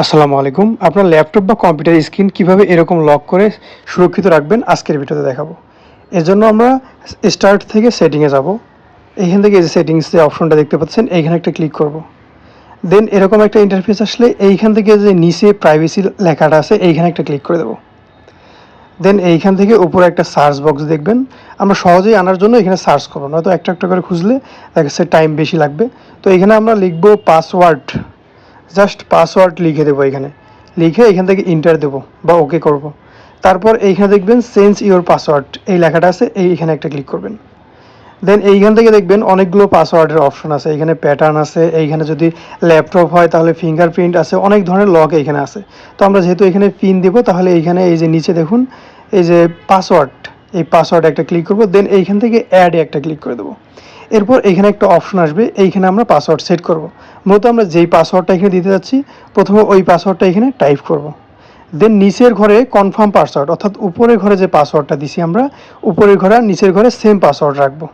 আসসালামু আলাইকুম। আপনার ল্যাপটপ বা কম্পিউটার স্ক্রিন কিভাবে এরকম লক করে সুরক্ষিত রাখবেন আজকের ভিডিওতে দেখাবো। এর জন্য আমরা স্টার্ট থেকে সেটিংয়ে যাব। এইখান থেকে এই যে সেটিংস যে অপশনটা দেখতে পাচ্ছেন এইখানে একটা ক্লিক করব। দেন এরকম একটা ইন্টারফেস আসলে এইখান থেকে যে নিচে প্রাইভেসি লেখাটা আছে এইখানে একটা ক্লিক করে দেব। দেন এইখান থেকে উপরে একটা সার্চ বক্স দেখবেন। আমরা সহজেই আনার জন্য এখানে সার্চ করব, নয়তো একটা একটা করে খুঁজলে দেখা যাচ্ছে টাইম বেশি লাগবে। তো এখানে আমরা লিখব পাসওয়ার্ড, জাস্ট পাসওয়ার্ড লিখে দেবো। এখানে লিখে এখান থেকে ইন্টার দেবো বা ওকে করব। তারপর এইখানে দেখবেন চেঞ্জ ইওর পাসওয়ার্ড এই লেখাটা আছে, এইখানে একটা ক্লিক করবেন। দেন এইখান থেকে দেখবেন অনেকগুলো পাসওয়ার্ডের অপশন আছে, এইখানে প্যাটার্ন আছে, এইখানে যদি ল্যাপটপ হয় তাহলে ফিঙ্গারপ্রিন্ট আছে, অনেক ধরনের লক এইখানে আছে। তো আমরা যেহেতু এখানে পিন দেবো তাহলে এইখানে এই যে নিচে দেখুন এই যে পাসওয়ার্ড, এই পাসওয়ার্ডে একটা ক্লিক করবো। দেন এইখান থেকে অ্যাডে একটা ক্লিক করে দেবো। এরপর এখানে একটা অপশন আসবে, এইখানে আমরা পাসওয়ার্ড সেট করব। মূলত আমরা যেই পাসওয়ার্ডটা এখানে দিতে যাচ্ছি প্রথমে ওই পাসওয়ার্ডটা এখানে টাইপ করব। দেন নিচের ঘরে কনফার্ম পাসওয়ার্ড, অর্থাৎ উপরের ঘরে যে পাসওয়ার্ডটা দিছি আমরা উপরের ঘরে আর নিচের ঘরে সেম পাসওয়ার্ড রাখবো।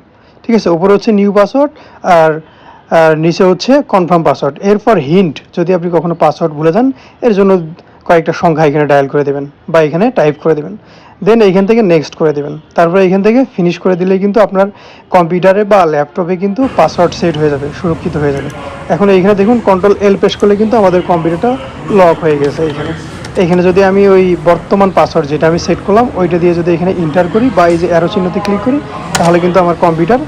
ঠিক আছে, উপরে হচ্ছে নিউ পাসওয়ার্ড আর নিচে হচ্ছে কনফার্ম পাসওয়ার্ড। এরপর হিন্ট, যদি আপনি কখনো পাসওয়ার্ড ভুলে যান এর জন্য কয়েকটা সংখ্যা এখানে ডায়াল করে দেবেন বা এখানে টাইপ করে দেবেন। দেন এইখান থেকে নেক্সট করে দেবেন। তারপরে এইখান থেকে ফিনিশ করে দিলে কিন্তু আপনার কম্পিউটারে বা ল্যাপটপে কিন্তু পাসওয়ার্ড সেট হয়ে যাবে, সুরক্ষিত হয়ে যাবে। এখন এইখানে দেখুন কন্ট্রোল এল প্রেস করলে কিন্তু আমাদের কম্পিউটারটা লক হয়ে গেছে। এইখানে যদি আমি ওই বর্তমান পাসওয়ার্ড যেটা আমি সেট করলাম ওইটা দিয়ে যদি এখানে ইন্টার করি বা এই যে অ্যারো চিহ্নতে ক্লিক করি তাহলে কিন্তু আমার কম্পিউটার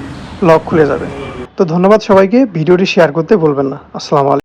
লক খুলে যাবে। তো ধন্যবাদ সবাইকে, ভিডিওটি শেয়ার করতে ভুলবেন না। আসসালামু আলাইকুম।